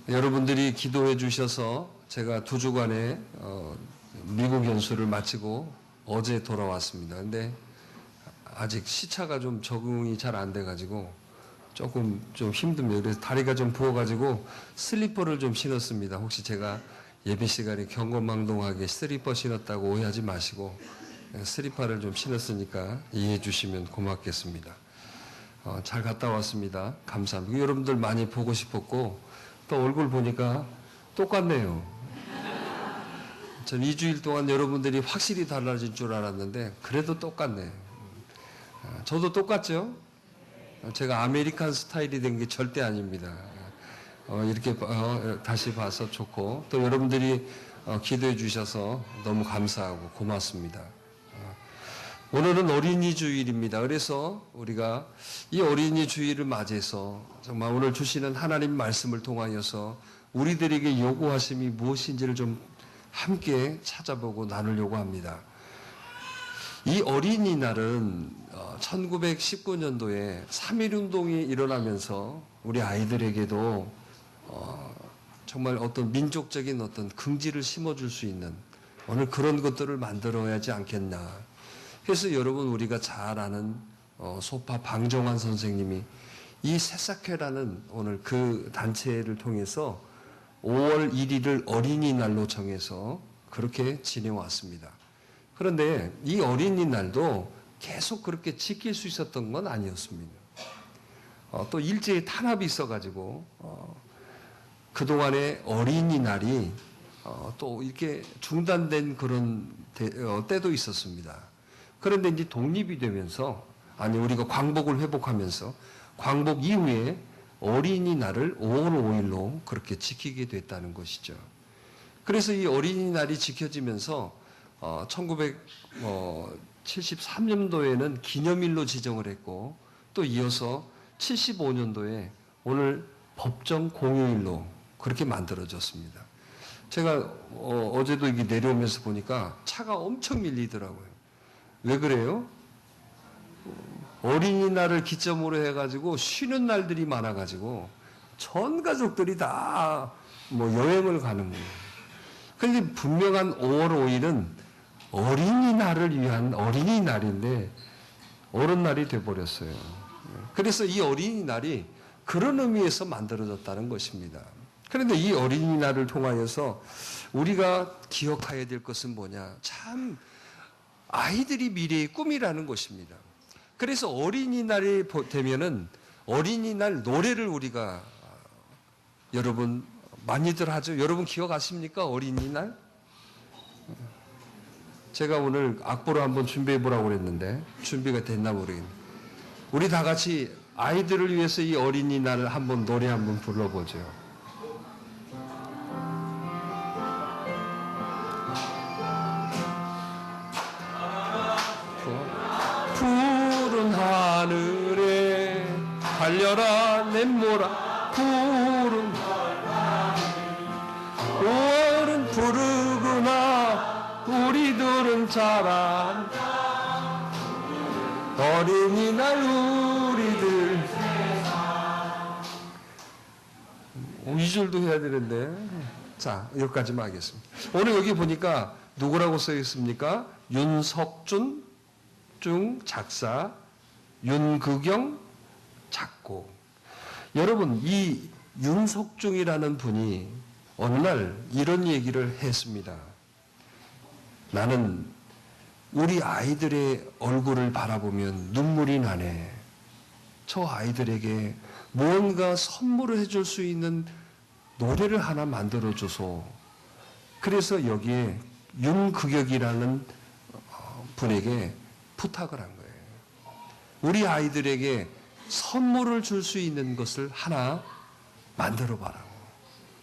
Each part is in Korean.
여러분들이 기도해 주셔서 제가 2주간의 미국 연수를 마치고 어제 돌아왔습니다. 근데 아직 시차가 좀 적응이 잘 안 돼가지고 조금 좀 힘듭니다. 그래서 다리가 좀 부어가지고 슬리퍼를 좀 신었습니다. 혹시 제가 예배 시간에 경거망동하게 슬리퍼 신었다고 오해하지 마시고 슬리퍼를 좀 신었으니까 이해해 주시면 고맙겠습니다. 잘 갔다 왔습니다. 감사합니다. 여러분들 많이 보고 싶었고 또 얼굴 보니까 똑같네요. 전 2주일 동안 여러분들이 확실히 달라진 줄 알았는데 그래도 똑같네. 저도 똑같죠? 제가 아메리칸 스타일이 된 게 절대 아닙니다. 이렇게 다시 봐서 좋고 또 여러분들이 기도해 주셔서 너무 감사하고 고맙습니다. 오늘은 어린이 주일입니다. 그래서 우리가 이 어린이 주일을 맞이해서 정말 오늘 주시는 하나님 말씀을 통하여서 우리들에게 요구하심이 무엇인지를 좀 함께 찾아보고 나누려고 합니다. 이 어린이날은 1919년도에 3.1운동이 일어나면서 우리 아이들에게도 정말 어떤 민족적인 어떤 긍지를 심어줄 수 있는 오늘 그런 것들을 만들어야 하지 않겠나. 그래서 여러분 우리가 잘 아는 소파 방정환 선생님이 이 새싹회라는 오늘 그 단체를 통해서 5월 1일을 어린이날로 정해서 그렇게 지내왔습니다. 그런데 이 어린이날도 계속 그렇게 지킬 수 있었던 건 아니었습니다. 또 일제히 탄압이 있어가지고 그동안의 어린이날이 또 이렇게 중단된 그런 때도 있었습니다. 그런데 이제 독립이 되면서 우리가 광복을 회복하면서 광복 이후에 어린이날을 5월 5일로 그렇게 지키게 됐다는 것이죠. 그래서 이 어린이날이 지켜지면서 1973년도에는 기념일로 지정을 했고 또 이어서 75년도에 오늘 법정 공휴일로 그렇게 만들어졌습니다. 제가 어제도 이게 내려오면서 보니까 차가 엄청 밀리더라고요. 왜 그래요? 어린이날을 기점으로 해가지고 쉬는 날들이 많아가지고 전 가족들이 다 여행을 가는 거예요. 그런데 분명한 5월 5일은 어린이날을 위한 어린이날인데 어른날이 돼버렸어요. 그래서 이 어린이날이 그런 의미에서 만들어졌다는 것입니다. 그런데 이 어린이날을 통하여서 우리가 기억해야 될 것은 뭐냐? 참 아이들이 미래의 꿈이라는 것입니다. 그래서 어린이날이 되면은 어린이날 노래를 우리가 여러분 많이들 하죠. 여러분 기억하십니까? 어린이날? 제가 오늘 악보를 한번 준비해 보라고 그랬는데 준비가 됐나 모르겠네. 우리 다 같이 아이들을 위해서 이 어린이날을 한번 노래 한번 불러보죠. 푸른 하늘에 달려라 냇모라 푸른 5월은 푸르구나 우리들은 자란다 어린이날 우리들 2절도 해야 되는데 자 여기까지만 하겠습니다. 오늘 여기 보니까 누구라고 써 있습니까? 윤석준 작사, 윤극영 작곡. 여러분 이 윤석중이라는 분이 어느 날 이런 얘기를 했습니다. 나는 우리 아이들의 얼굴을 바라보면 눈물이 나네. 저 아이들에게 무언가 선물을 해줄 수 있는 노래를 하나 만들어줘서 그래서 여기에 윤극역이라는 분에게 부탁을 한 거예요. 우리 아이들에게 선물을 줄 수 있는 것을 하나 만들어 봐라고.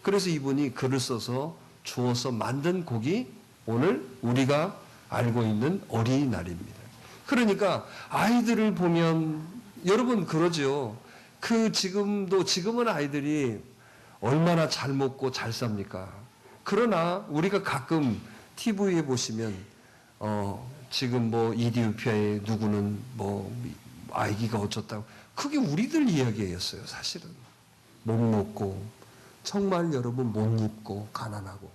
그래서 이분이 글을 써서 주어서 만든 곡이 오늘 우리가 알고 있는 어린이날입니다. 그러니까 아이들을 보면 여러분 그러죠. 지금은 아이들이 얼마나 잘 먹고 잘 삽니까? 그러나 우리가 가끔 TV에 보시면 지금 이디오피아의 누구는 아기가 어쩌다고 그게 우리들 이야기였어요. 사실은 못 먹고 정말 여러분 못 입고 가난하고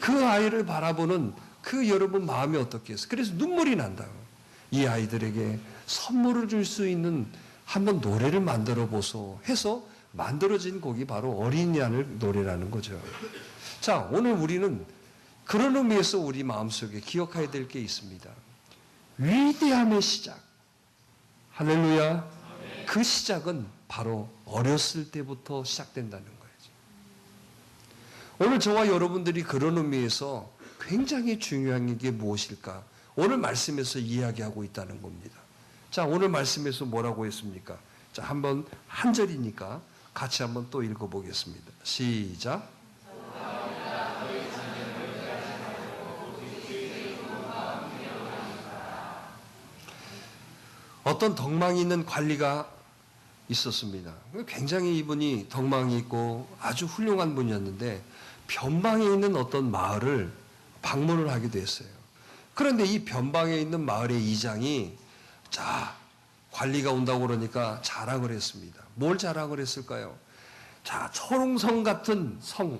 그 아이를 바라보는 그 여러분 마음이 어떻겠어요? 그래서 눈물이 난다고. 이 아이들에게 선물을 줄 수 있는 한번 노래를 만들어 보소 해서 만들어진 곡이 바로 어린 양의 노래라는 거죠. 자, 오늘 우리는 그런 의미에서 우리 마음속에 기억해야 될 게 있습니다. 위대함의 시작. 할렐루야. 그 시작은 바로 어렸을 때부터 시작된다는 거예요. 오늘 저와 여러분들이 그런 의미에서 굉장히 중요한 게 무엇일까? 오늘 말씀에서 이야기하고 있다는 겁니다. 자, 오늘 말씀에서 뭐라고 했습니까? 자, 한번 한 절이니까 같이 한번 또 읽어보겠습니다. 시작. 어떤 덕망이 있는 관리가 있었습니다. 굉장히 이분이 덕망이 있고 아주 훌륭한 분이었는데 변방에 있는 어떤 마을을 방문을 하기도 했어요. 그런데 이 변방에 있는 마을의 이장이 자, 관리가 온다고 그러니까 자랑을 했습니다. 뭘 자랑을 했을까요? 자, 초롱성 같은 성,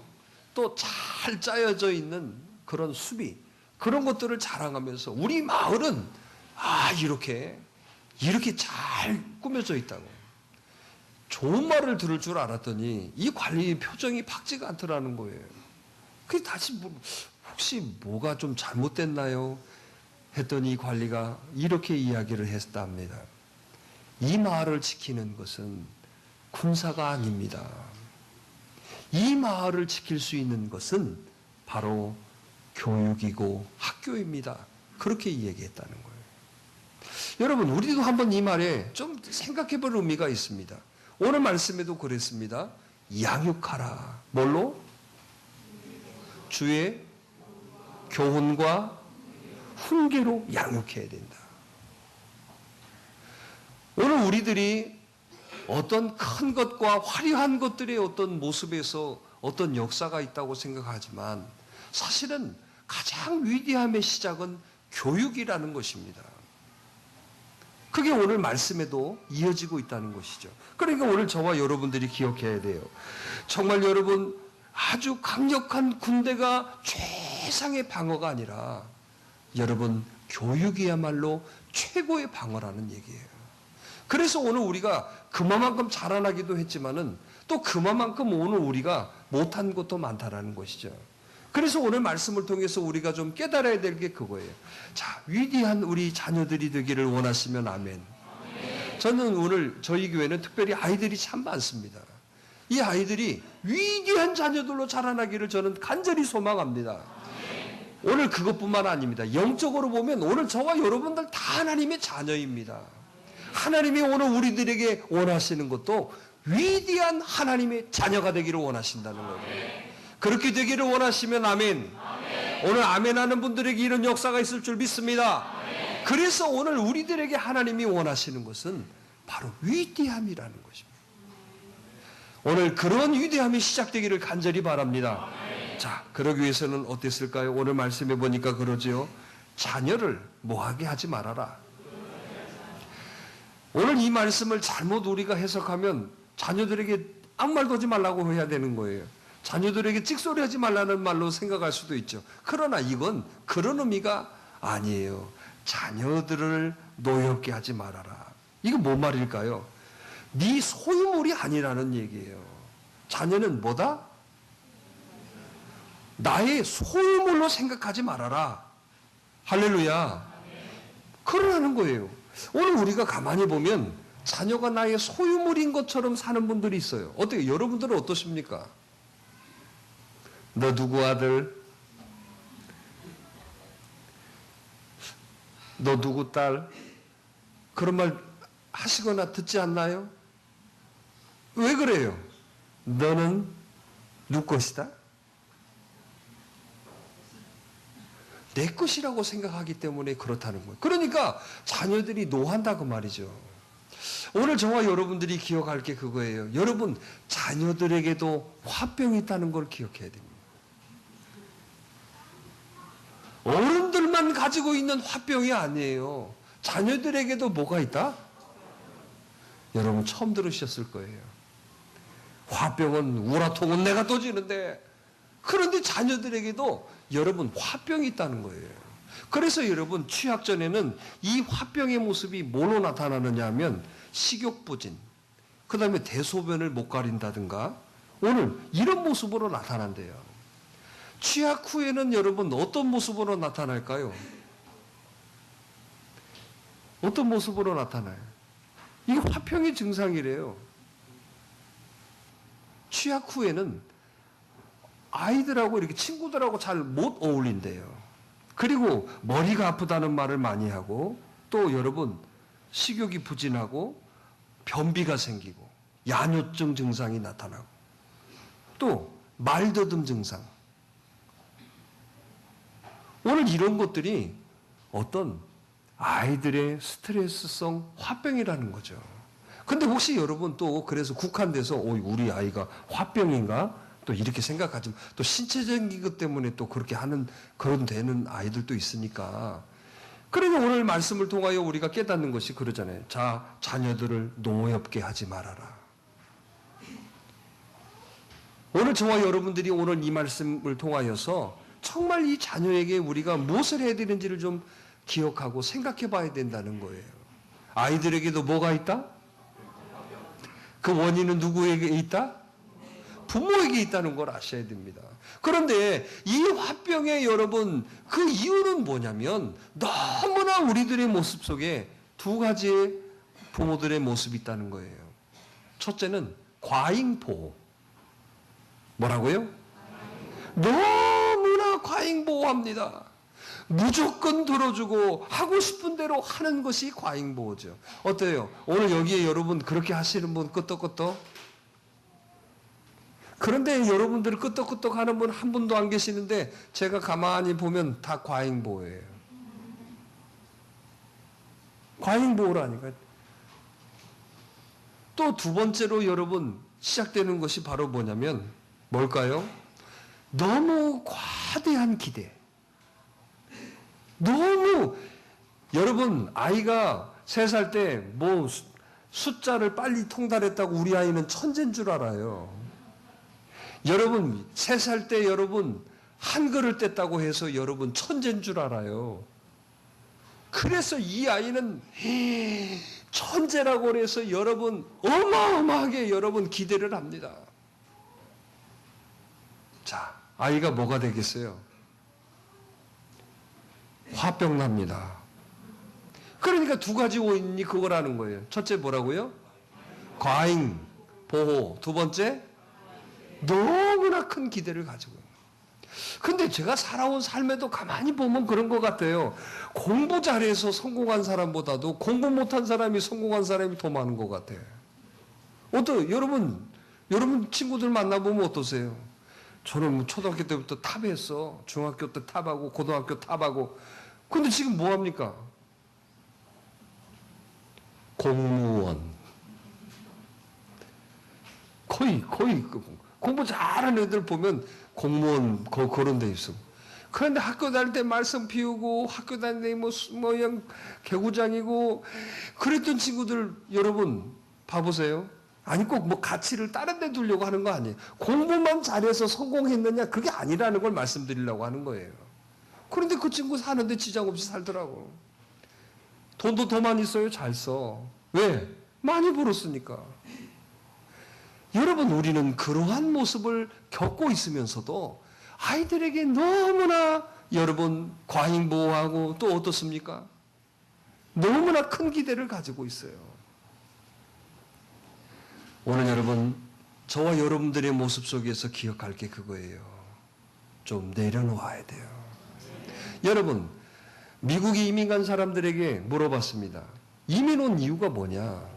또 잘 짜여져 있는 그런 수비, 그런 것들을 자랑하면서 우리 마을은 이렇게 잘 꾸며져 있다고. 좋은 말을 들을 줄 알았더니 이 관리의 표정이 밝지가 않더라는 거예요. 그래서 다시 혹시 뭐가 좀 잘못됐나요? 했더니 이 관리가 이렇게 이야기를 했답니다. 이 마을을 지키는 것은 군사가 아닙니다. 이 마을을 지킬 수 있는 것은 바로 교육이고 학교입니다. 그렇게 얘기했다는 거예요. 여러분, 우리도 한번 이 말에 좀 생각해 볼 의미가 있습니다. 오늘 말씀에도 그랬습니다. 양육하라. 뭘로? 주의 교훈과 훈계로 양육해야 된다. 오늘 우리들이 어떤 큰 것과 화려한 것들의 어떤 모습에서 어떤 역사가 있다고 생각하지만 사실은 가장 위대함의 시작은 교육이라는 것입니다. 그게 오늘 말씀에도 이어지고 있다는 것이죠. 그러니까 오늘 저와 여러분들이 기억해야 돼요. 정말 여러분, 아주 강력한 군대가 최상의 방어가 아니라 여러분, 교육이야말로 최고의 방어라는 얘기예요. 그래서 오늘 우리가 그만큼 자라나기도 했지만은 또 그만큼 오늘 우리가 못한 것도 많다라는 것이죠. 그래서 오늘 말씀을 통해서 우리가 좀 깨달아야 될 게 그거예요. 자, 위대한 우리 자녀들이 되기를 원하시면 아멘. 저는 오늘 저희 교회는 특별히 아이들이 참 많습니다. 이 아이들이 위대한 자녀들로 자라나기를 저는 간절히 소망합니다. 오늘 그것뿐만 아닙니다. 영적으로 보면 오늘 저와 여러분들 다 하나님의 자녀입니다. 하나님이 오늘 우리들에게 원하시는 것도 위대한 하나님의 자녀가 되기를 원하신다는 거예요. 그렇게 되기를 원하시면 아멘. 오늘 아멘 하는 분들에게 이런 역사가 있을 줄 믿습니다. 그래서 오늘 우리들에게 하나님이 원하시는 것은 바로 위대함이라는 것입니다. 오늘 그런 위대함이 시작되기를 간절히 바랍니다. 자, 그러기 위해서는 어땠을까요? 오늘 말씀해 보니까 그러지요. 자녀를 뭐하게 하지 말아라. 오늘 이 말씀을 잘못 우리가 해석하면 자녀들에게 아무 말도 하지 말라고 해야 되는 거예요. 자녀들에게 찍소리하지 말라는 말로 생각할 수도 있죠. 그러나 이건 그런 의미가 아니에요. 자녀들을 노엽게 하지 말아라. 이거 뭔 말일까요? 네 소유물이 아니라는 얘기예요. 자녀는 뭐다? 나의 소유물로 생각하지 말아라. 할렐루야. 그러라는 거예요. 오늘 우리가 가만히 보면 자녀가 나의 소유물인 것처럼 사는 분들이 있어요. 어떻게, 여러분들은 어떠십니까? 너 누구 아들? 너 누구 딸? 그런 말 하시거나 듣지 않나요? 왜 그래요? 너는 누구 것이다? 내 것이라고 생각하기 때문에 그렇다는 거예요. 그러니까 자녀들이 노한다 그 말이죠. 오늘 저와 여러분들이 기억할 게 그거예요. 여러분, 자녀들에게도 화병이 있다는 걸 기억해야 됩니다. 어른들만 가지고 있는 화병이 아니에요. 자녀들에게도 뭐가 있다? 여러분 처음 들으셨을 거예요. 화병은 우라통은 내가 떠지는데, 그런데 자녀들에게도 여러분 화병이 있다는 거예요. 그래서 여러분 취학 전에는 이 화병의 모습이 뭐로 나타나느냐 하면 식욕부진, 그 다음에 대소변을 못 가린다든가 오늘 이런 모습으로 나타난대요. 취학 후에는 여러분 어떤 모습으로 나타날까요? 어떤 모습으로 나타나요? 이게 화병의 증상이래요. 취학 후에는 아이들하고 이렇게 친구들하고 잘 못 어울린대요. 그리고 머리가 아프다는 말을 많이 하고, 또 여러분 식욕이 부진하고 변비가 생기고 야뇨증 증상이 나타나고 또 말더듬 증상. 오늘 이런 것들이 어떤 아이들의 스트레스성 화병이라는 거죠. 근데 혹시 여러분 또 그래서 국한돼서 우리 아이가 화병인가? 또 이렇게 생각하지만 또 신체적인 것 때문에 또 그렇게 하는 그런 되는 아이들도 있으니까. 그러니 오늘 말씀을 통하여 우리가 깨닫는 것이 그러잖아요. 자, 자녀들을 노엽게 하지 말아라. 오늘 저와 여러분들이 오늘 이 말씀을 통하여서 정말 이 자녀에게 우리가 무엇을 해야 되는지를 좀 기억하고 생각해 봐야 된다는 거예요. 아이들에게도 뭐가 있다? 그 원인은 누구에게 있다? 부모에게 있다는 걸 아셔야 됩니다. 그런데 이 화병의 여러분 그 이유는 뭐냐면 너무나 우리들의 모습 속에 두 가지의 부모들의 모습이 있다는 거예요. 첫째는 과잉보호. 뭐라고요? 너무나 과잉보호합니다. 무조건 들어주고 하고 싶은 대로 하는 것이 과잉보호죠. 어때요? 오늘 여기에 여러분 그렇게 하시는 분 끄떡끄떡? 그런데 여러분들 끄떡끄떡 하는 분 한 분도 안 계시는데 제가 가만히 보면 다 과잉보호예요. 과잉보호라니까. 또 두 번째로 여러분 시작되는 것이 바로 뭐냐면 뭘까요? 너무 과대한 기대. 너무 여러분 아이가 3살 때 뭐 숫자를 빨리 통달했다고 우리 아이는 천재인 줄 알아요. 여러분 3살 때 여러분 한글을 뗐다고 해서 여러분 천재인 줄 알아요. 그래서 이 아이는 천재라고 해서 여러분 어마어마하게 여러분 기대를 합니다. 자, 아이가 뭐가 되겠어요? 화병 납니다. 그러니까 두 가지 원인이 그거라는 거예요. 첫째 뭐라고요? 과잉, 보호. 두 번째, 너무나 큰 기대를 가지고. 근데 제가 살아온 삶에도 가만히 보면 그런 것 같아요. 공부 잘해서 성공한 사람보다도 공부 못한 사람이 성공한 사람이 더 많은 것 같아요. 여러분 친구들 만나보면 어떠세요? 저는 초등학교 때부터 탑했어. 중학교 때 탑하고 고등학교 탑하고. 근데 지금 뭐 합니까? 공무원. 거의 공부 잘하는 애들 보면 공무원 그런 데 있어. 그런데 학교 다닐 때 말썽 피우고 학교 다닐 때 뭐 그냥 개구장이고 그랬던 친구들 여러분 봐보세요. 아니 꼭 뭐 가치를 다른 데 두려고 하는 거 아니에요. 공부만 잘해서 성공했느냐 그게 아니라는 걸 말씀드리려고 하는 거예요. 그런데 그 친구 사는데 지장 없이 살더라고. 돈도 더 많이 써요. 잘 써. 왜? 많이 벌었으니까. 여러분 우리는 그러한 모습을 겪고 있으면서도 아이들에게 너무나 여러분 과잉보호하고 또 어떻습니까? 너무나 큰 기대를 가지고 있어요. 오늘 여러분 저와 여러분들의 모습 속에서 기억할 게 그거예요. 좀 내려놓아야 돼요. 여러분 미국에 이민 간 사람들에게 물어봤습니다. 이민 온 이유가 뭐냐?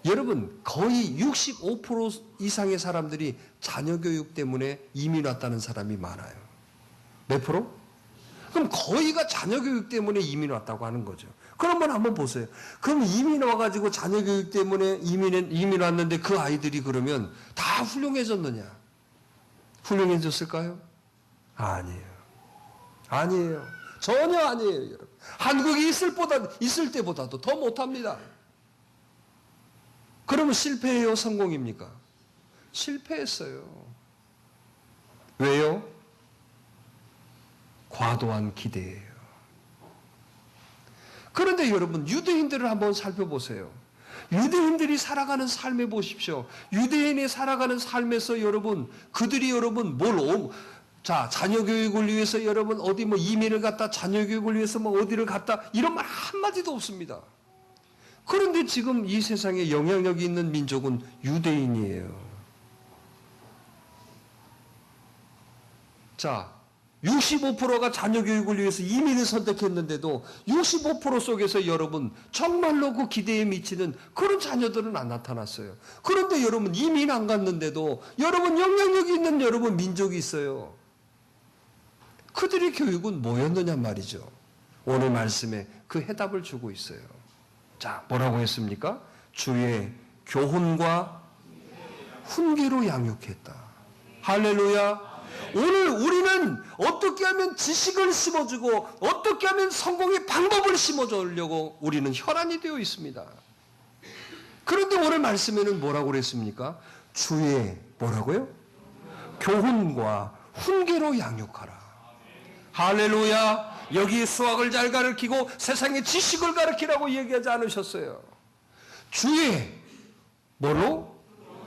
여러분 거의 65% 이상의 사람들이 자녀 교육 때문에 이민 왔다는 사람이 많아요. 몇 프로? 그럼 거의가 자녀 교육 때문에 이민 왔다고 하는 거죠. 그러면 한번 보세요. 그럼 이민 와가지고 자녀 교육 때문에 이민 왔는데 그 아이들이 그러면 다 훌륭해졌느냐? 훌륭해졌을까요? 아니에요. 아니에요. 전혀 아니에요. 여러분. 한국이 있을 때보다도 더 못합니다. 그러면 실패예요? 성공입니까? 실패했어요. 왜요? 과도한 기대예요. 그런데 여러분, 유대인들을 한번 살펴보세요. 유대인들이 살아가는 삶에 보십시오. 유대인이 살아가는 삶에서 여러분, 그들이 여러분 자녀 교육을 위해서 여러분 어디 이민을 갔다, 자녀 교육을 위해서 어디를 갔다, 이런 말 한마디도 없습니다. 그런데 지금 이 세상에 영향력이 있는 민족은 유대인이에요. 자, 65%가 자녀 교육을 위해서 이민을 선택했는데도 65% 속에서 여러분 정말로 그 기대에 미치는 그런 자녀들은 안 나타났어요. 그런데 여러분 이민 안 갔는데도 여러분 영향력이 있는 여러분 민족이 있어요. 그들의 교육은 뭐였느냐 말이죠. 오늘 말씀에 그 해답을 주고 있어요. 자, 뭐라고 했습니까? 주의 교훈과 훈계로 양육했다. 할렐루야. 오늘 우리는 어떻게 하면 지식을 심어주고 어떻게 하면 성공의 방법을 심어주려고 우리는 혈안이 되어 있습니다. 그런데 오늘 말씀에는 뭐라고 그랬습니까? 주의 뭐라고요? 교훈과 훈계로 양육하라. 할렐루야. 여기 수학을 잘 가르치고 세상의 지식을 가르치라고 얘기하지 않으셨어요. 주의 뭐로?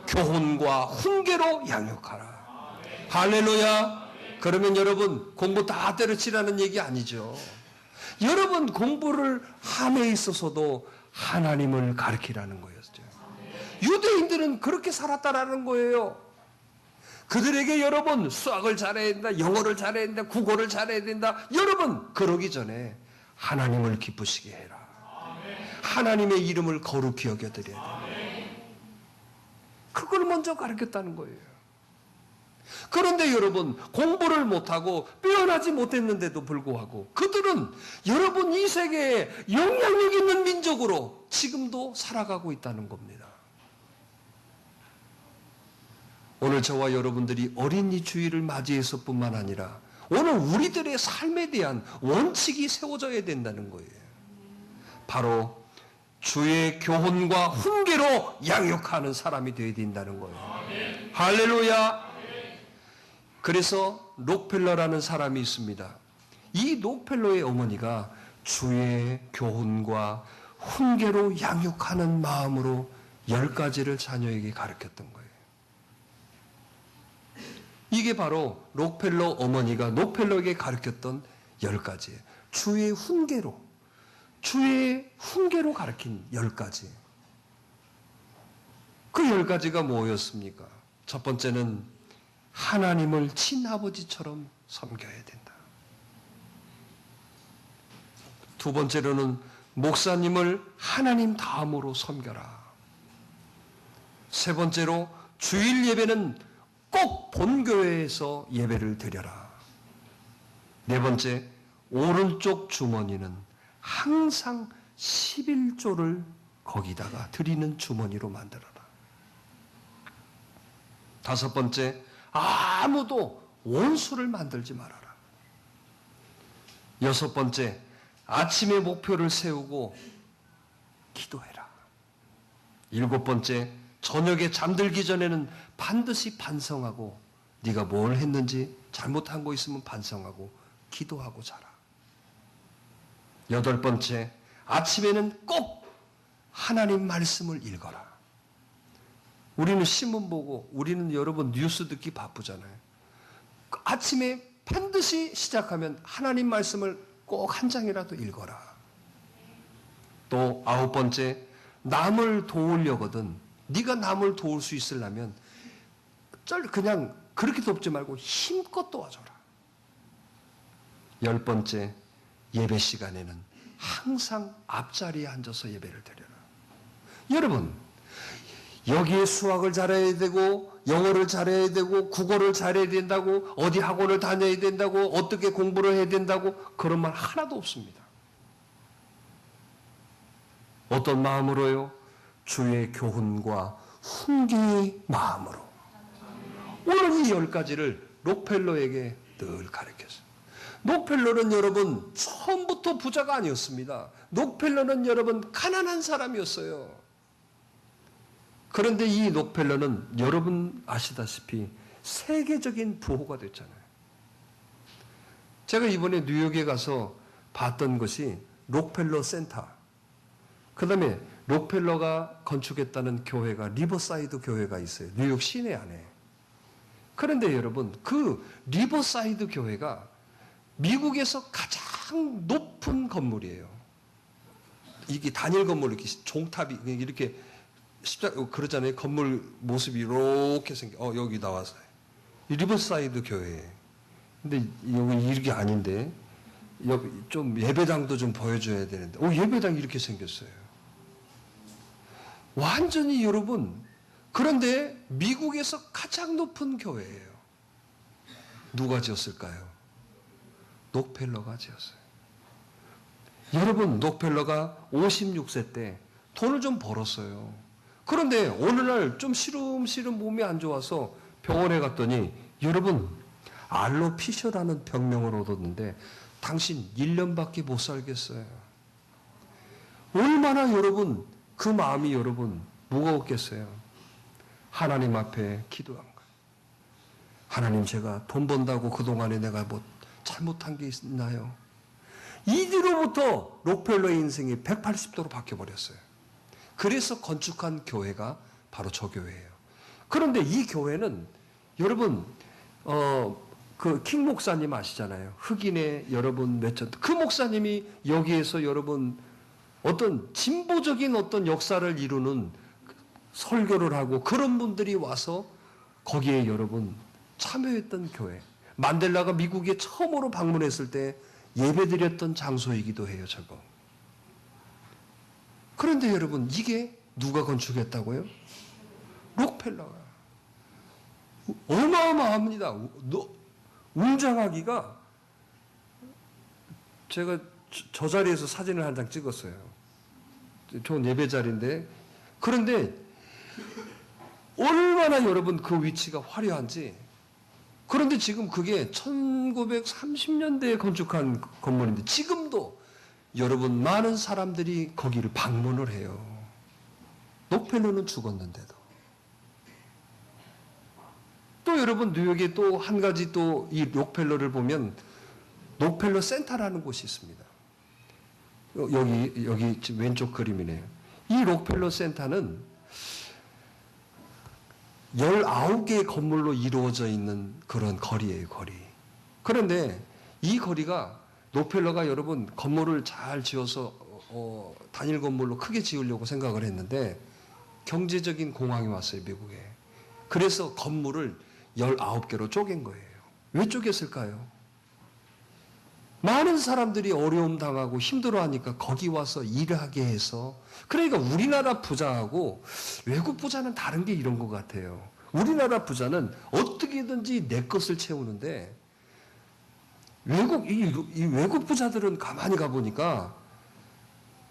교훈과 훈계로 양육하라. 할렐루야. 그러면 여러분 공부 다 때려치라는 얘기 아니죠. 여러분 공부를 함에 있어서도 하나님을 가르치라는 거였죠. 유대인들은 그렇게 살았다라는 거예요. 그들에게 여러분 수학을 잘해야 된다, 영어를 잘해야 된다, 국어를 잘해야 된다. 여러분 그러기 전에 하나님을 기쁘시게 해라. 하나님의 이름을 거룩히 여겨드려야 된다. 그걸 먼저 가르쳤다는 거예요. 그런데 여러분 공부를 못하고 빼어나지 못했는데도 불구하고 그들은 여러분 이 세계에 영향력 있는 민족으로 지금도 살아가고 있다는 겁니다. 오늘 저와 여러분들이 어린이 주일을 맞이해서 뿐만 아니라 오늘 우리들의 삶에 대한 원칙이 세워져야 된다는 거예요. 바로 주의 교훈과 훈계로 양육하는 사람이 되어야 된다는 거예요. 할렐루야. 그래서 록펠러라는 사람이 있습니다. 이 록펠러의 어머니가 주의 교훈과 훈계로 양육하는 마음으로 10가지를 자녀에게 가르쳤던 거예요. 이게 바로 록펠러 어머니가 록펠러에게 가르쳤던 10가지예요. 주의 훈계로 가르친 10가지. 그 10가지가 뭐였습니까? 첫 번째는 하나님을 친아버지처럼 섬겨야 된다. 두 번째로는 목사님을 하나님 다음으로 섬겨라. 세 번째로 주일 예배는 꼭 본교회에서 예배를 드려라. 네 번째, 오른쪽 주머니는 항상 11조를 거기다가 드리는 주머니로 만들어라. 다섯 번째, 아무도 원수를 만들지 말아라. 여섯 번째, 아침에 목표를 세우고 기도해라. 일곱 번째, 저녁에 잠들기 전에는 반드시 반성하고 네가 뭘 했는지 잘못한 거 있으면 반성하고 기도하고 자라. 여덟 번째, 아침에는 꼭 하나님 말씀을 읽어라. 우리는 신문 보고 우리는 여러분 뉴스 듣기 바쁘잖아요. 아침에 반드시 시작하면 하나님 말씀을 꼭 한 장이라도 읽어라. 또 아홉 번째, 남을 도우려거든 네가 남을 도울 수 있으려면 그냥 그렇게 돕지 말고 힘껏 도와줘라. 열 번째, 예배 시간에는 항상 앞자리에 앉아서 예배를 드려라. 여러분, 여기에 수학을 잘해야 되고 영어를 잘해야 되고 국어를 잘해야 된다고 어디 학원을 다녀야 된다고 어떻게 공부를 해야 된다고 그런 말 하나도 없습니다. 어떤 마음으로요? 주의 교훈과 훈계의 마음으로. 오늘 이 10가지를 록펠러에게 늘 가르쳤어요. 록펠러는 여러분 처음부터 부자가 아니었습니다. 록펠러는 여러분 가난한 사람이었어요. 그런데 이 록펠러는 여러분 아시다시피 세계적인 부호가 됐잖아요. 제가 이번에 뉴욕에 가서 봤던 것이 록펠러 센터. 그 다음에 록펠러가 건축했다는 교회가 리버사이드 교회가 있어요. 뉴욕 시내 안에. 그런데 여러분, 그 리버사이드 교회가 미국에서 가장 높은 건물이에요. 이게 단일 건물, 이렇게 종탑이, 이렇게 그러잖아요. 건물 모습이 이렇게 여기 나와서. 리버사이드 교회. 근데 여기 이렇게 아닌데, 여기 좀 예배당도 좀 보여줘야 되는데, 예배당이 이렇게 생겼어요. 완전히 여러분, 그런데 미국에서 가장 높은 교회예요. 누가 지었을까요? 록펠러가 지었어요. 여러분, 록펠러가 56세 때 돈을 좀 벌었어요. 그런데 어느 날 좀 시름시름 몸이 안 좋아서 병원에 갔더니 여러분, 알로피셔라는 병명을 얻었는데 당신 1년밖에 못 살겠어요. 얼마나 여러분 그 마음이 여러분 무거웠겠어요. 하나님 앞에 기도한 거예요. 하나님, 제가 돈 번다고 그동안에 내가 뭐 잘못한 게 있나요? 이 뒤로부터 록펠러의 인생이 180도로 바뀌어버렸어요. 그래서 건축한 교회가 바로 저 교회예요. 그런데 이 교회는 여러분 그 킹 목사님 아시잖아요. 흑인의 여러분 그 목사님이 여기에서 여러분 어떤 진보적인 어떤 역사를 이루는 설교를 하고 그런 분들이 와서 거기에 여러분 참여했던 교회. 만델라가 미국에 처음으로 방문했을 때 예배드렸던 장소이기도 해요, 저거. 그런데 여러분, 이게 누가 건축했다고요? 록펠러가. 어마어마합니다. 웅장하기가. 제가 저 자리에서 사진을 한 장 찍었어요. 좋은 예배 자리인데. 그런데 얼마나 여러분 그 위치가 화려한지. 그런데 지금 그게 1930년대에 건축한 건물인데 지금도 여러분 많은 사람들이 거기를 방문을 해요. 록펠러는 죽었는데도. 또 여러분 뉴욕에 또 한 가지 또 이 록펠러를 보면 록펠러 센터라는 곳이 있습니다. 여기 지금 왼쪽 그림이네요. 이 록펠러 센터는 19개의 건물로 이루어져 있는 그런 거리예요, 거리. 그런데 이 거리가 록펠러가 여러분 건물을 잘 지어서 단일 건물로 크게 지으려고 생각을 했는데 경제적인 공황이 왔어요, 미국에. 그래서 건물을 19개로 쪼갠 거예요. 왜 쪼갰을까요? 많은 사람들이 어려움 당하고 힘들어하니까 거기 와서 일하게 해서. 그러니까 우리나라 부자하고 외국 부자는 다른 게 이런 것 같아요. 우리나라 부자는 어떻게든지 내 것을 채우는데 이 외국 부자들은 가만히 가보니까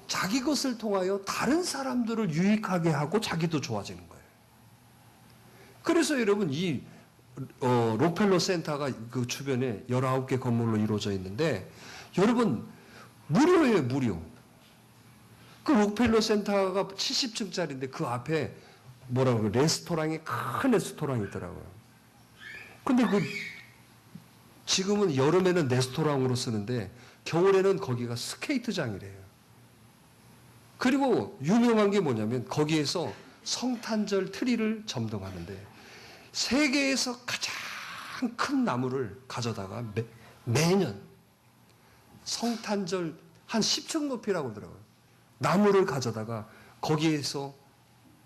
자기 것을 통하여 다른 사람들을 유익하게 하고 자기도 좋아지는 거예요. 그래서 여러분 이 록펠러 센터가 그 주변에 19개 건물로 이루어져 있는데 여러분 무료예요, 무료. 그 록펠러 센터가 70층짜리인데 그 앞에 뭐라고 레스토랑이 큰 레스토랑이 있더라고요. 근데 지금은 여름에는 레스토랑으로 쓰는데 겨울에는 거기가 스케이트장이래요. 그리고 유명한 게 뭐냐면 거기에서 성탄절 트리를 점등하는데 세계에서 가장 큰 나무를 가져다가 매년 성탄절 한 10층 높이라고 그러더라고요. 나무를 가져다가 거기에서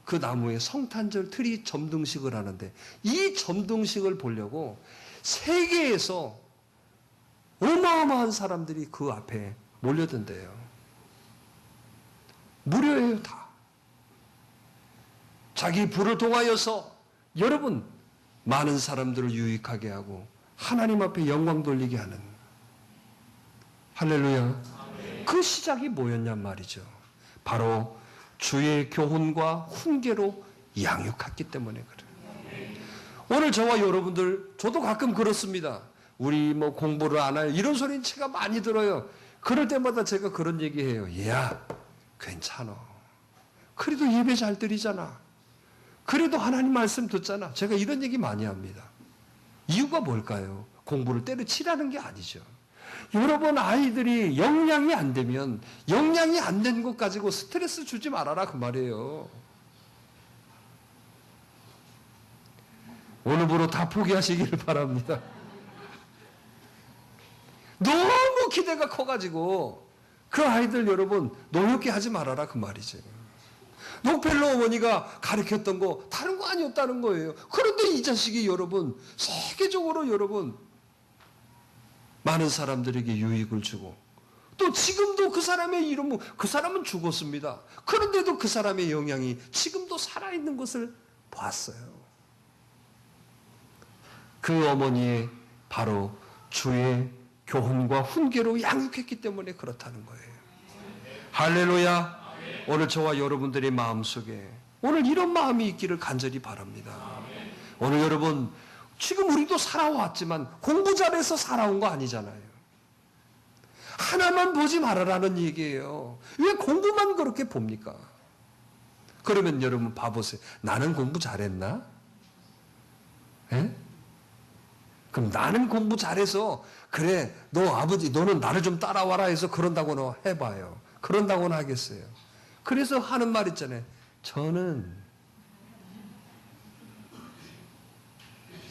그 나무에 성탄절 트리 점등식을 하는데 이 점등식을 보려고 세계에서 어마어마한 사람들이 그 앞에 몰려든대요. 무료예요, 다. 자기 부를 통하여서 여러분 많은 사람들을 유익하게 하고 하나님 앞에 영광 돌리게 하는. 할렐루야. 그 시작이 뭐였냔 말이죠. 바로 주의 교훈과 훈계로 양육했기 때문에 그래요. 오늘 저와 여러분들, 저도 가끔 그렇습니다. 우리 뭐 공부를 안 해요. 이런 소리는 제가 많이 들어요. 그럴 때마다 제가 그런 얘기해요. 야, 괜찮아. 그래도 예배 잘 드리잖아. 그래도 하나님 말씀 듣잖아. 제가 이런 얘기 많이 합니다. 이유가 뭘까요? 공부를 때려치라는 게 아니죠. 여러분 아이들이 영양이 안 되면 영양이 안 된 것 가지고 스트레스 주지 말아라 그 말이에요. 오늘부로 다 포기하시기를 바랍니다. 너무 기대가 커가지고 그 아이들 여러분 노엽게 하지 말아라 그 말이죠. 록펠러 어머니가 가르쳤던 거 다른 거 아니었다는 거예요. 그런데 이 자식이 여러분 세계적으로 여러분 많은 사람들에게 유익을 주고 또 지금도 그 사람의 이름은 그 사람은 죽었습니다. 그런데도 그 사람의 영향이 지금도 살아있는 것을 봤어요. 그 어머니의 바로 주의 교훈과 훈계로 양육했기 때문에 그렇다는 거예요. 할렐루야. 오늘 저와 여러분들의 마음속에 오늘 이런 마음이 있기를 간절히 바랍니다. 오늘 여러분 지금 우리도 살아왔지만 공부 잘해서 살아온 거 아니잖아요. 하나만 보지 말아라는 얘기예요. 왜 공부만 그렇게 봅니까? 그러면 여러분 봐보세요. 나는 공부 잘했나? 에? 그럼 나는 공부 잘해서 그래 너 아버지 너는 나를 좀 따라와라 해서 그런다고는 해봐요. 그런다고는 하겠어요. 그래서 하는 말 있잖아요. 저는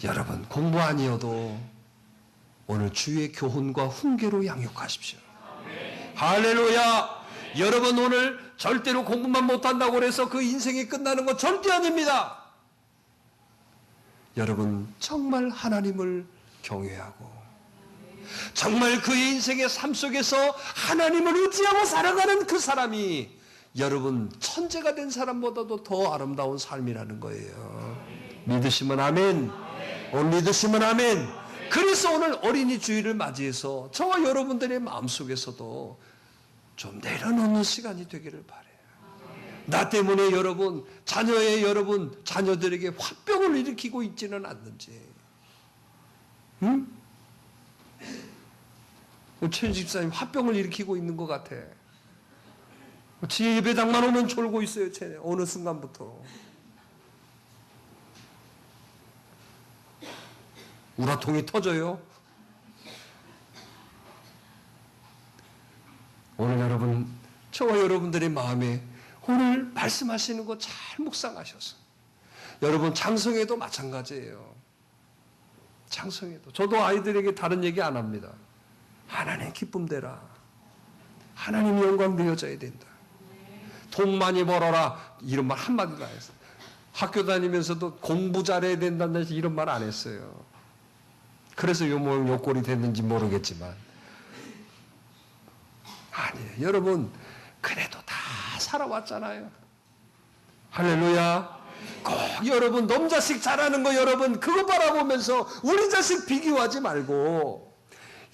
여러분 공부 아니어도 오늘 주의 교훈과 훈계로 양육하십시오. 할렐루야. 여러분 오늘 절대로 공부만 못한다고 해서 그 인생이 끝나는 건 절대 아닙니다. 여러분 정말 하나님을 경외하고 정말 그의 인생의 삶 속에서 하나님을 의지하고 살아가는 그 사람이 여러분 천재가 된 사람보다도 더 아름다운 삶이라는 거예요. 믿으시면 아멘. 오늘 믿으시면 아멘. 그래서 오늘 어린이 주일을 맞이해서 저와 여러분들의 마음속에서도 좀 내려놓는 시간이 되기를 바라요. 나 때문에 여러분 자녀들에게 화병을 일으키고 있지는 않는지. 응? 최 집사님 화병을 일으키고 있는 것 같아. 지 예배당만 오면 졸고 있어요. 어느 순간부터. 우라통이 터져요. 오늘 여러분 저와 여러분들의 마음에 오늘 말씀하시는 거 잘 묵상하셔서 여러분 장성에도 마찬가지예요. 장성에도 저도 아이들에게 다른 얘기 안 합니다. 하나님 기쁨 되라. 하나님 영광 되어져야 된다. 돈 많이 벌어라 이런 말 한마디도 안 했어요. 학교 다니면서도 공부 잘해야 된다는 이런 말 안 했어요. 그래서 요 모양 요 꼴이 됐는지 모르겠지만 아니에요. 여러분 그래도 다 살아왔잖아요. 할렐루야. 꼭 여러분 놈자식 잘하는 거 여러분 그거 바라보면서 우리 자식 비교하지 말고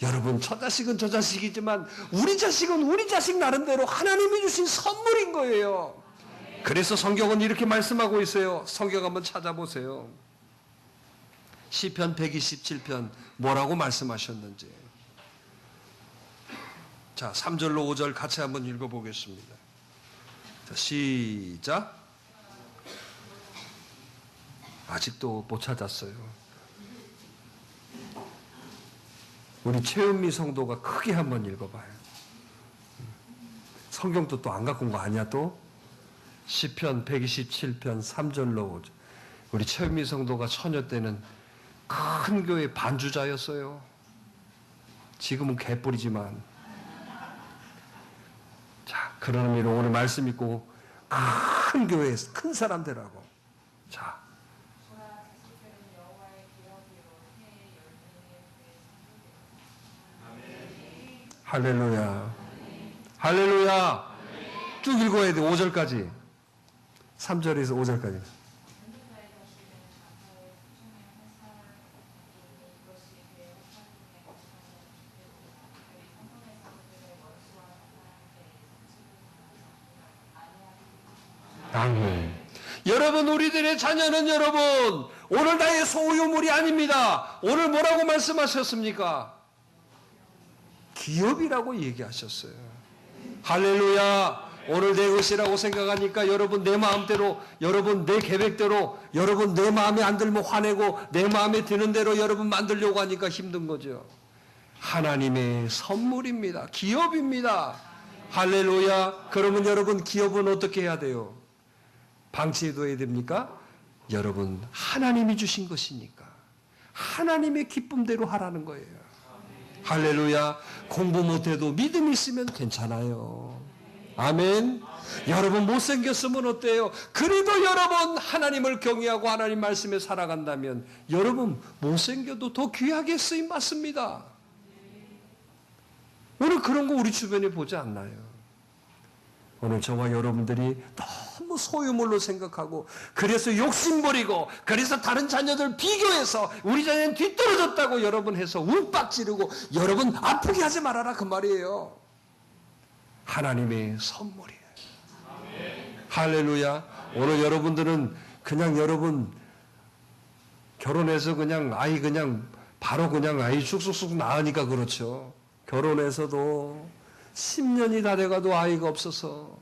여러분 저 자식은 저 자식이지만 우리 자식은 우리 자식 나름대로 하나님이 주신 선물인 거예요. 그래서 성경은 이렇게 말씀하고 있어요. 성경 한번 찾아보세요. 시편 127편 뭐라고 말씀하셨는지. 자 3절로 5절 같이 한번 읽어보겠습니다. 자, 시작. 아직도 못 찾았어요. 우리 최은미 성도가 크게 한번 읽어봐요. 성경도 또 안 갖고 온 거 아니야 또? 시편 127편 3절로 5절. 우리 최은미 성도가 처녀 때는 큰 교회 반주자였어요. 지금은 개뿔이지만. 자, 그런 의미로 오늘 말씀 읽고 큰 교회에서 큰 사람 되라고. 자. 할렐루야. 할렐루야. 쭉 읽어야 돼. 5절까지. 3절에서 5절까지. 아멘. 여러분 우리들의 자녀는 여러분 오늘 나의 소유물이 아닙니다. 오늘 뭐라고 말씀하셨습니까? 기업이라고 얘기하셨어요. 할렐루야. 오늘 내 것이라고 생각하니까 여러분 내 마음대로, 여러분 내 계획대로, 여러분 내 마음에 안 들면 화내고 내 마음에 드는 대로 여러분 만들려고 하니까 힘든 거죠. 하나님의 선물입니다. 기업입니다. 할렐루야. 그러면 여러분 기업은 어떻게 해야 돼요? 방치해둬야 됩니까? 여러분 하나님이 주신 것이니까 하나님의 기쁨대로 하라는 거예요. 할렐루야. 공부 못해도 믿음이 있으면 괜찮아요. 아멘. 여러분 못생겼으면 어때요? 그래도 여러분 하나님을 경외하고 하나님 말씀에 살아간다면 여러분 못생겨도 더 귀하게 쓰임 받습니다. 오늘 그런 거 우리 주변에 보지 않나요? 오늘 저와 여러분들이 너무 소유물로 생각하고 그래서 욕심부리고 그래서 다른 자녀들 비교해서 우리 자녀는 뒤떨어졌다고 여러분 해서 욱박지르고 여러분 아프게 하지 말아라 그 말이에요. 하나님의 선물이에요. 할렐루야. 오늘 여러분들은 그냥 여러분 결혼해서 그냥 아이 그냥 바로 그냥 아이 쑥쑥쑥 낳으니까 그렇죠. 결혼해서도 10년이 다 돼가도 아이가 없어서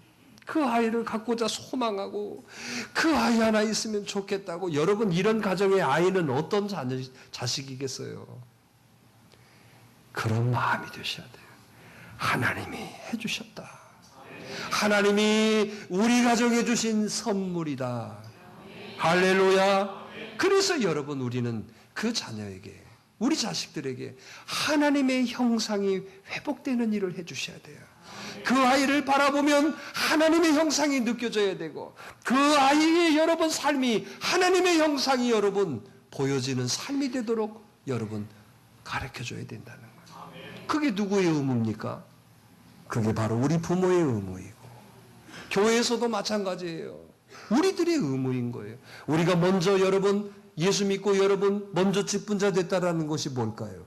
그 아이를 갖고자 소망하고 그 아이 하나 있으면 좋겠다고. 여러분 이런 가정의 아이는 어떤 자식이겠어요? 그런 마음이 되셔야 돼요. 하나님이 해주셨다. 하나님이 우리 가정에 주신 선물이다. 할렐루야. 그래서 여러분 우리는 그 자녀에게 우리 자식들에게 하나님의 형상이 회복되는 일을 해주셔야 돼요. 그 아이를 바라보면 하나님의 형상이 느껴져야 되고 그 아이의 여러분 삶이 하나님의 형상이 여러분 보여지는 삶이 되도록 여러분 가르쳐줘야 된다는 거예요. 그게 누구의 의무입니까? 그게 바로 우리 부모의 의무이고 교회에서도 마찬가지예요. 우리들의 의무인 거예요. 우리가 먼저 여러분 예수 믿고 여러분 먼저 직분자 됐다라는 것이 뭘까요?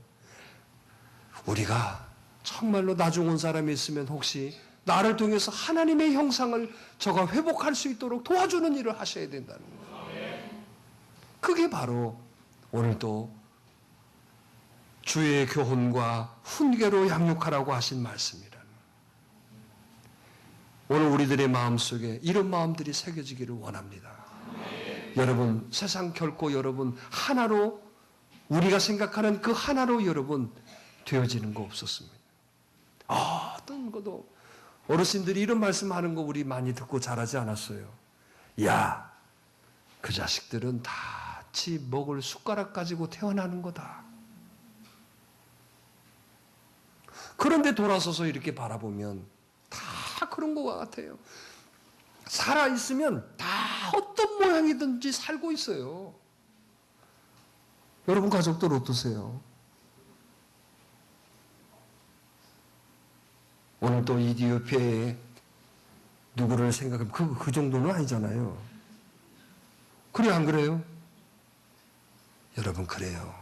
우리가 정말로 나중 온 사람이 있으면 혹시 나를 통해서 하나님의 형상을 저가 회복할 수 있도록 도와주는 일을 하셔야 된다는 거예요. 그게 바로 오늘도 주의 교훈과 훈계로 양육하라고 하신 말씀이라는 거예요. 오늘 우리들의 마음속에 이런 마음들이 새겨지기를 원합니다. 여러분 세상 결코 여러분 하나로 우리가 생각하는 그 하나로 여러분 되어지는 거 없었습니다. 어떤 것도 어르신들이 이런 말씀하는 거 우리 많이 듣고 자라지 않았어요. 야, 그 자식들은 다 지 먹을 숟가락 가지고 태어나는 거다. 그런데 돌아서서 이렇게 바라보면 다 그런 것 같아요. 살아있으면 다 어떤 모양이든지 살고 있어요. 여러분 가족들 어떠세요? 오늘 또 이디오피아에 누구를 생각하면 그 정도는 아니잖아요. 그래 안 그래요? 여러분 그래요.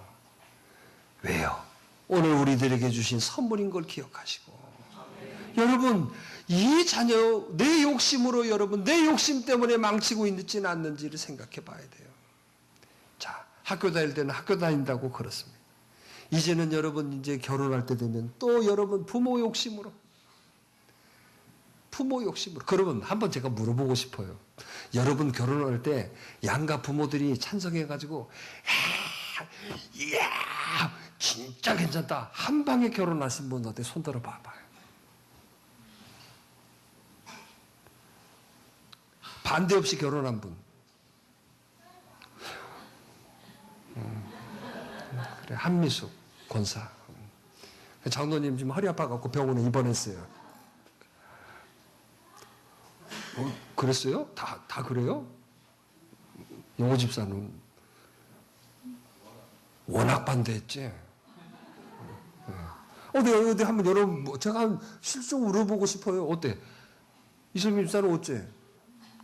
왜요? 오늘 우리들에게 주신 선물인 걸 기억하시고 여러분 이 자녀 내 욕심으로 여러분 내 욕심 때문에 망치고 있지는 않는지를 생각해 봐야 돼요. 자, 학교 다닐 때는 학교 다닌다고 그렇습니다. 이제는 여러분 이제 결혼할 때 되면 또 여러분 부모 욕심으로 그러면 한번 제가 물어보고 싶어요. 여러분 결혼할 때 양가 부모들이 찬성해가지고 이야 진짜 괜찮다 한 방에 결혼하신 분 어때? 손 들어 봐봐요. 반대 없이 결혼한 분. 그래, 한미숙 권사. 장로님 지금 허리 아파갖고 병원에 입원했어요. 그랬어요? 다 그래요? 영호 집사는 워낙 반대했지. 어디 한번 여러분 제가 실적 물어보고 싶어요. 어때? 이성민 집사는 어째?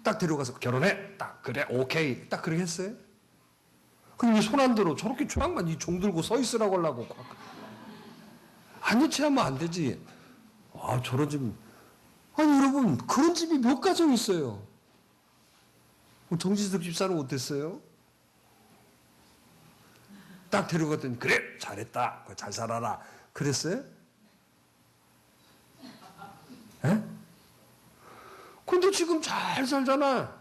딱 데려가서 결혼해. 딱 그래 오케이. 딱 그렇게 했어요. 근데 손 안 들어. 저렇게 조각만 이 종 들고 서 있으라고 하려고. 아니 취하면 안 되지. 저런 집. 아니 여러분 그런 집이 몇 가정 있어요. 정지석 집사는 어땠어요? 딱 데려갔더니 그래 잘했다. 잘 살아라. 그랬어요? 에? 지금 잘 살잖아.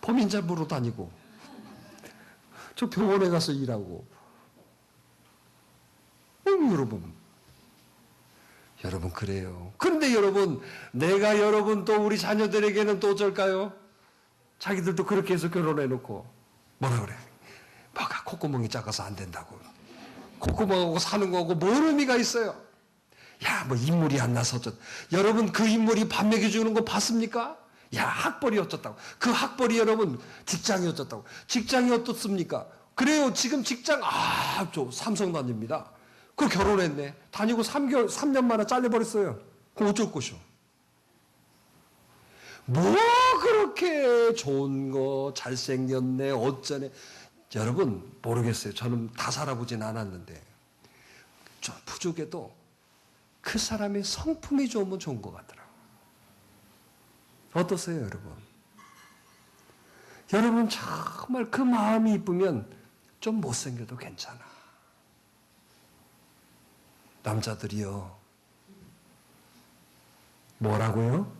범인 잡으러 다니고, 저 병원에 가서 일하고. 여러분 그래요. 그런데 여러분, 내가 여러분 또 우리 자녀들에게는 또 어쩔까요? 자기들도 그렇게 해서 결혼해놓고 뭐라 그래? 뭐가 콧구멍이 작아서 안 된다고. 콧구멍하고 사는 거하고 뭔 의미가 있어요? 야, 뭐 인물이 안 나서 어쩌. 여러분 그 인물이 밥 먹여주는 거 봤습니까? 야, 학벌이 어떻다고. 그 학벌이 여러분 직장이 어떻다고. 직장이 어떻습니까? 그래요. 지금 직장 저 삼성 다닙니다. 그 결혼했네. 다니고 3년 만에 잘려버렸어요. 그럼 어쩔 것이오? 뭐 그렇게 좋은 거 잘생겼네 어쩌네. 여러분 모르겠어요. 저는 다 살아보진 않았는데 좀 부족해도 그 사람의 성품이 좋으면 좋은 것 같더라고요. 어떠세요 여러분? 여러분 정말 그 마음이 이쁘면 좀 못생겨도 괜찮아. 남자들이요. 뭐라고요?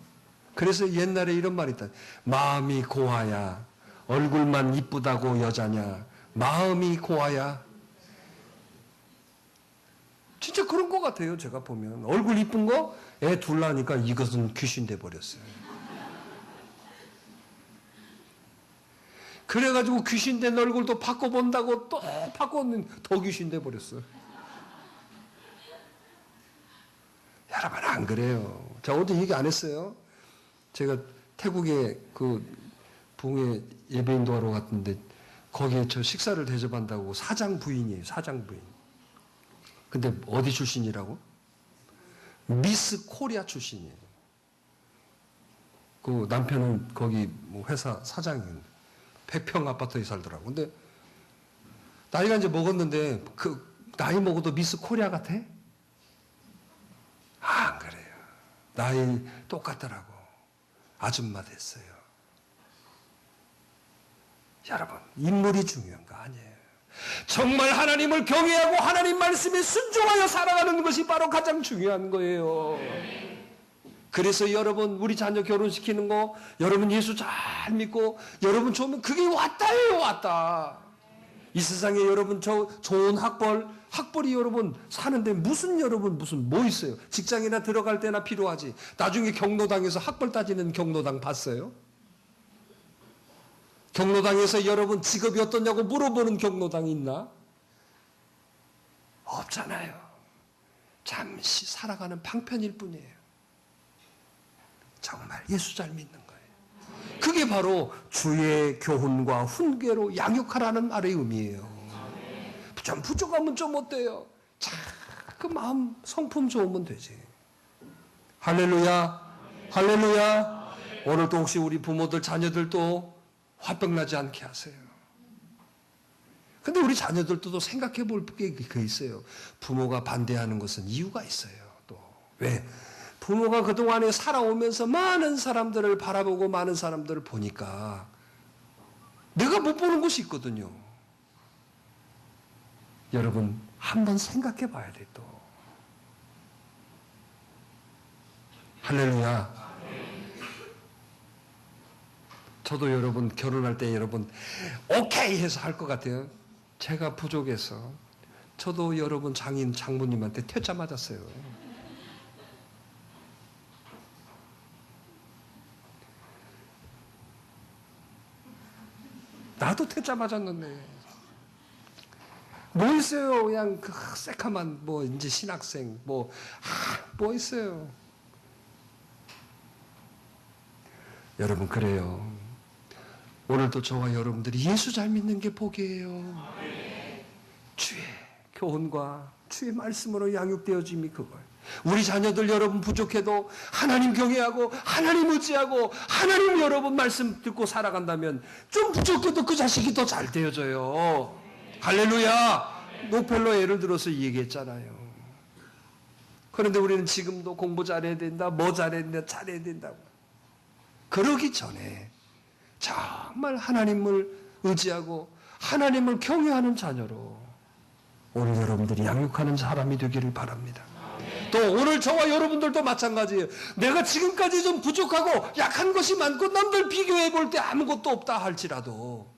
그래서 옛날에 이런 말이 있다. 마음이 고와야 얼굴만 이쁘다고 여자냐. 마음이 고와야. 진짜 그런 것 같아요. 제가 보면. 얼굴 이쁜 거 애 둘 낳으니까 이것은 귀신 돼버렸어요. 그래가지고 귀신 된 얼굴도 바꿔본다고 또 바꿔는 더 귀신 돼버렸어요. 여러분 안 그래요. 제가 어제 얘기 안 했어요. 제가 태국에 그 부흥회 예배인도 하러 갔는데 거기에 저 식사를 대접한다고 사장 부인이에요. 사장 부인. 근데 어디 출신이라고? 미스 코리아 출신이에요. 그 남편은 거기 뭐 회사 사장이에요. 100평 아파트에 살더라고. 근데 나이가 이제 먹었는데 그 나이 먹어도 미스 코리아 같아? 안 그래요. 나이 똑같더라고. 아줌마 됐어요. 여러분, 인물이 중요한 거 아니에요. 정말 하나님을 경외하고 하나님 말씀에 순종하여 살아가는 것이 바로 가장 중요한 거예요. 그래서 여러분 우리 자녀 결혼시키는 거 여러분 예수 잘 믿고 여러분 좋으면 그게 왔다예요. 왔다. 이 세상에 여러분 좋은 학벌이 여러분 사는데 무슨 뭐 있어요? 직장이나 들어갈 때나 필요하지. 나중에 경로당에서 학벌 따지는 경로당 봤어요? 경로당에서 여러분 직업이 어떠냐고 물어보는 경로당이 있나? 없잖아요. 잠시 살아가는 방편일 뿐이에요. 정말 예수 잘 믿는 거예요. 그게 바로 주의 교훈과 훈계로 양육하라는 말의 의미예요. 좀 부족하면 좀 어때요? 그 마음 성품 좋으면 되지. 할렐루야. 할렐루야. 오늘도 혹시 우리 부모들 자녀들도 화병 나지 않게 하세요. 근데 우리 자녀들도 생각해 볼 게 있어요. 부모가 반대하는 것은 이유가 있어요. 또 왜? 부모가 그동안에 살아오면서 많은 사람들을 바라보고 많은 사람들을 보니까 내가 못 보는 것이 있거든요. 여러분 한번 생각해 봐야 돼 또. 할렐루야. 저도 여러분 결혼할 때 여러분 오케이 해서 할 것 같아요. 제가 부족해서 저도 여러분 장모님한테 퇴짜 맞았어요. 나도 퇴짜 맞았는데 뭐 있어요? 그냥 그 새카만 뭐 이제 신학생 뭐 있어요? 여러분 그래요. 오늘도 저와 여러분들이 예수 잘 믿는 게 복이에요. 주의 교훈과 주의 말씀으로 양육되어짐이 그거예요. 우리 자녀들 여러분 부족해도 하나님 경외하고 하나님 의지하고 하나님 여러분 말씀 듣고 살아간다면 좀 부족해도 그 자식이 더 잘 되어져요. 할렐루야. 노펠로 예를 들어서 얘기했잖아요. 그런데 우리는 지금도 공부 잘해야 된다, 뭐 잘해야 된다고. 그러기 전에 정말 하나님을 의지하고 하나님을 경외하는 자녀로 오늘 여러분들이 양육하는 사람이 되기를 바랍니다. 또 오늘 저와 여러분들도 마찬가지예요. 내가 지금까지 좀 부족하고 약한 것이 많고 남들 비교해 볼 때 아무것도 없다 할지라도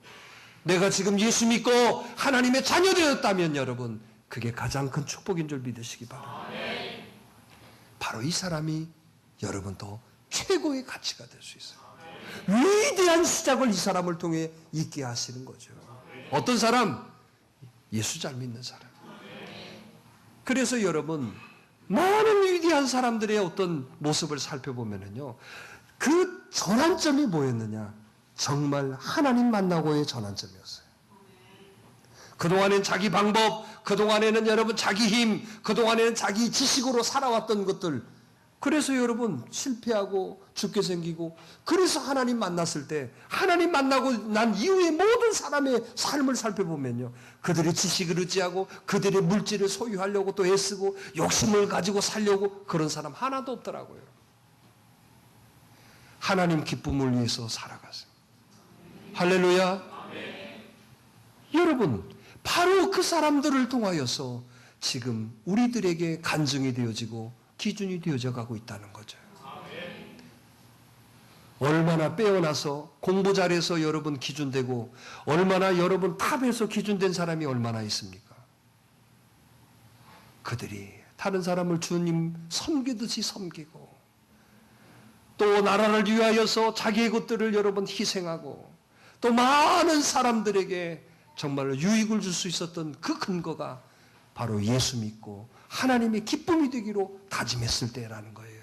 내가 지금 예수 믿고 하나님의 자녀 되었다면 여러분 그게 가장 큰 축복인 줄 믿으시기 바랍니다. 바로 이 사람이 여러분도 최고의 가치가 될 수 있어요. 위대한 시작을 이 사람을 통해 있게 하시는 거죠. 어떤 사람? 예수 잘 믿는 사람. 그래서 여러분 많은 위대한 사람들의 어떤 모습을 살펴보면요, 그 전환점이 뭐였느냐? 정말 하나님 만나고의 전환점이었어요. 그동안엔 자기 방법, 그동안에는 여러분 자기 힘, 그동안에는 자기 지식으로 살아왔던 것들, 그래서 여러분 실패하고 죽게 생기고, 그래서 하나님 만났을 때 하나님 만나고 난 이후에 모든 사람의 삶을 살펴보면요, 그들의 지식을 의지하고 그들의 물질을 소유하려고 또 애쓰고 욕심을 가지고 살려고 그런 사람 하나도 없더라고요. 하나님 기쁨을 위해서 살아갔어요. 할렐루야. 여러분 바로 그 사람들을 통하여서 지금 우리들에게 간증이 되어지고 기준이 되어져 가고 있다는 거죠. 얼마나 빼어나서 공부 잘해서 여러분 기준되고 얼마나 여러분 탑에서 기준된 사람이 얼마나 있습니까? 그들이 다른 사람을 주님 섬기듯이 섬기고 또 나라를 위하여서 자기의 것들을 여러분 희생하고 또 많은 사람들에게 정말로 유익을 줄 수 있었던 그 근거가 바로 예수 믿고 하나님의 기쁨이 되기로 다짐했을 때라는 거예요.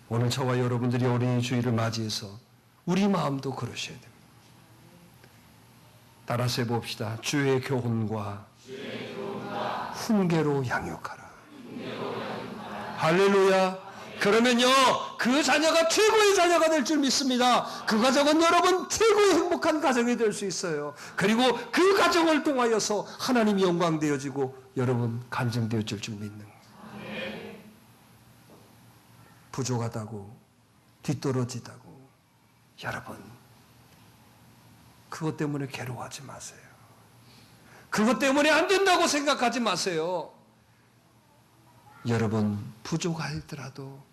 오늘 저와 여러분들이 어린이 주일을 맞이해서 우리 마음도 그러셔야 됩니다. 따라서 해봅시다. 주의 교훈과 훈계로 양육하라. 할렐루야. 그러면요, 그 자녀가 최고의 자녀가 될 줄 믿습니다. 그 가정은 여러분 최고의 행복한 가정이 될 수 있어요. 그리고 그 가정을 통하여서 하나님이 영광되어지고 여러분 간증되어질 줄 믿는 거예요. 부족하다고 뒤떨어지다고 여러분 그것 때문에 괴로워하지 마세요. 그것 때문에 안 된다고 생각하지 마세요. 여러분 부족하더라도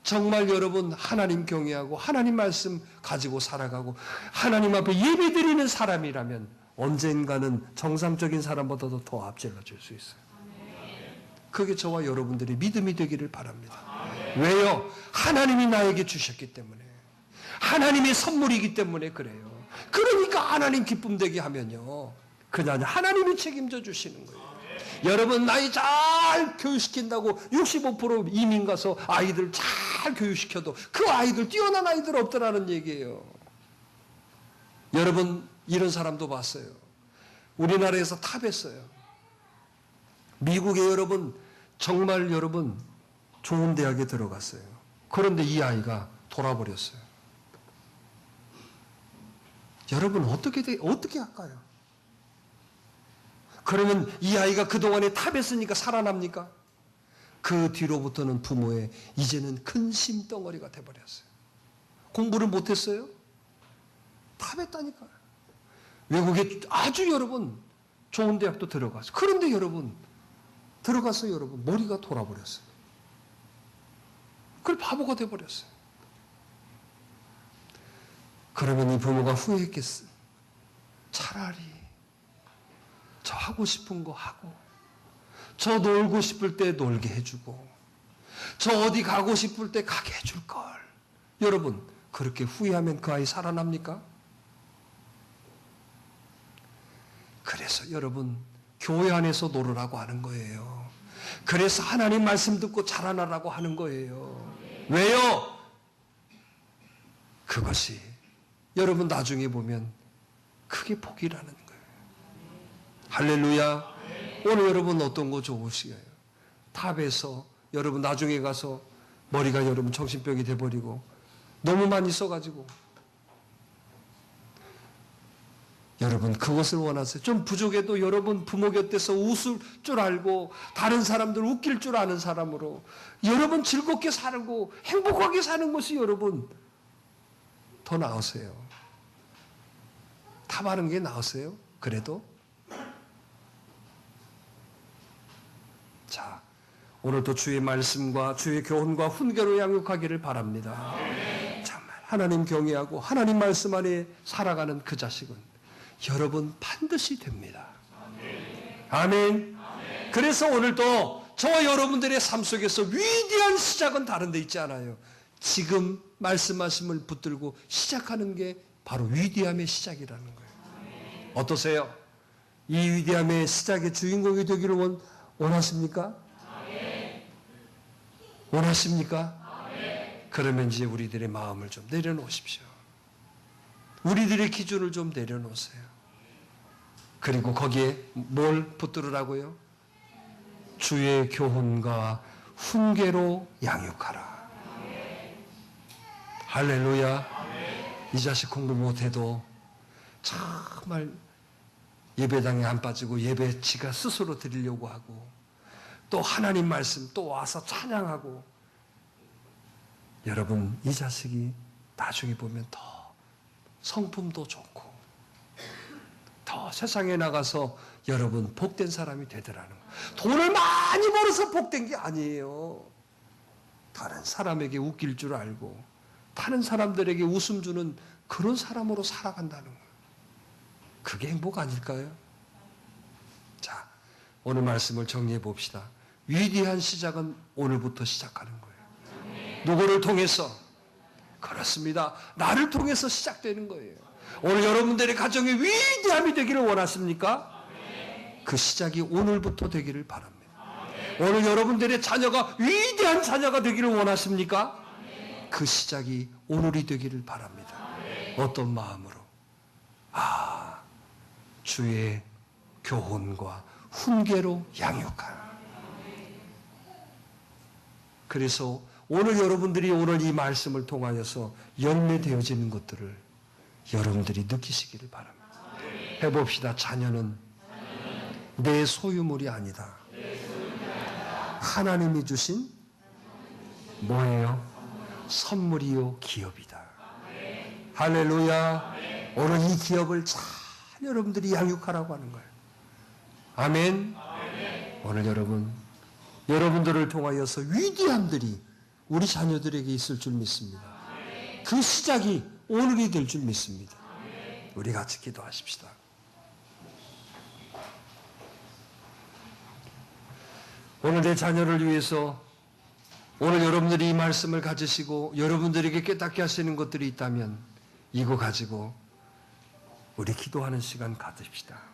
정말 여러분 하나님 경외하고 하나님 말씀 가지고 살아가고 하나님 앞에 예배드리는 사람이라면 언젠가는 정상적인 사람보다도 더 앞질러 줄 수 있어요. 그게 저와 여러분들의 믿음이 되기를 바랍니다. 왜요? 하나님이 나에게 주셨기 때문에, 하나님의 선물이기 때문에 그래요. 그러니까 하나님 기쁨 되게 하면요, 그냥 하나님이 책임져 주시는 거예요. 여러분 나이 잘 교육시킨다고 65% 이민 가서 아이들 잘 교육시켜도 그 아이들 뛰어난 아이들 없더라는 얘기예요. 여러분 이런 사람도 봤어요. 우리나라에서 탑했어요. 미국에 여러분 정말 여러분 좋은 대학에 들어갔어요. 그런데 이 아이가 돌아버렸어요. 여러분 어떻게 할까요? 그러면 이 아이가 그동안에 탑했으니까 살아납니까? 그 뒤로부터는 부모의 이제는 큰 심덩어리가 돼버렸어요. 공부를 못했어요? 탑했다니까요. 외국에 아주 여러분 좋은 대학도 들어갔어요. 그런데 여러분 들어가서 여러분 머리가 돌아버렸어요. 그걸 바보가 돼버렸어요. 그러면 이 부모가 후회했겠어요. 차라리 저 하고 싶은 거 하고, 저 놀고 싶을 때 놀게 해주고, 저 어디 가고 싶을 때 가게 해줄 걸. 여러분, 그렇게 후회하면 그 아이 살아납니까? 그래서 여러분, 교회 안에서 놀으라고 하는 거예요. 그래서 하나님 말씀 듣고 자라나라고 하는 거예요. 왜요? 그것이 여러분 나중에 보면 크게 복이라는 거예요. 할렐루야. 오늘 여러분 어떤 거 좋으시게요? 탑에서 여러분 나중에 가서 머리가 여러분 정신병이 돼버리고 너무 많이 써가지고 여러분 그것을 원하세요? 좀 부족해도 여러분 부모 곁에서 웃을 줄 알고 다른 사람들 웃길 줄 아는 사람으로 여러분 즐겁게 살고 행복하게 사는 것이 여러분 더 나으세요. 탑하는 게 나으세요? 그래도 오늘도 주의 말씀과 주의 교훈과 훈계로 양육하기를 바랍니다. 정말 하나님 경외하고 하나님 말씀 안에 살아가는 그 자식은 여러분 반드시 됩니다. 아멘. 그래서 오늘도 저와 여러분들의 삶 속에서 위대한 시작은 다른 데 있지 않아요. 지금 말씀하심을 붙들고 시작하는 게 바로 위대함의 시작이라는 거예요. 어떠세요? 이 위대함의 시작의 주인공이 되기를 원하십니까? 원하십니까? 그러면 이제 우리들의 마음을 좀 내려놓으십시오. 우리들의 기준을 좀 내려놓으세요. 그리고 거기에 뭘 붙들으라고요? 주의 교훈과 훈계로 양육하라. 할렐루야. 이 자식 공부 못해도 정말 예배당에 안 빠지고 예배 지가 스스로 드리려고 하고 또 하나님 말씀 또 와서 찬양하고, 여러분 이 자식이 나중에 보면 더 성품도 좋고 더 세상에 나가서 여러분 복된 사람이 되더라는 거예요. 돈을 많이 벌어서 복된 게 아니에요. 다른 사람에게 웃길 줄 알고 다른 사람들에게 웃음 주는 그런 사람으로 살아간다는 거예요. 그게 행복 아닐까요? 자, 오늘 말씀을 정리해 봅시다. 위대한 시작은 오늘부터 시작하는 거예요. 누구를 통해서? 그렇습니다. 나를 통해서 시작되는 거예요. 오늘 여러분들의 가정이 위대함이 되기를 원하십니까? 그 시작이 오늘부터 되기를 바랍니다. 오늘 여러분들의 자녀가 위대한 자녀가 되기를 원하십니까? 그 시작이 오늘이 되기를 바랍니다. 어떤 마음으로? 주의 교훈과 훈계로 양육하라. 그래서 오늘 여러분들이 오늘 이 말씀을 통하여서 열매되어지는 것들을 여러분들이 느끼시기를 바랍니다. 해봅시다. 자녀는 내 소유물이 아니다. 하나님이 주신 뭐예요? 선물이요 기업이다. 할렐루야. 오늘 이 기업을 잘 여러분들이 양육하라고 하는 거예요. 아멘. 오늘 여러분들을 통하여서 위대함들이 우리 자녀들에게 있을 줄 믿습니다. 그 시작이 오늘이 될 줄 믿습니다. 우리 같이 기도하십시다. 오늘 내 자녀를 위해서 오늘 여러분들이 이 말씀을 가지시고 여러분들에게 깨닫게 하시는 것들이 있다면 이거 가지고 우리 기도하는 시간 가집시다.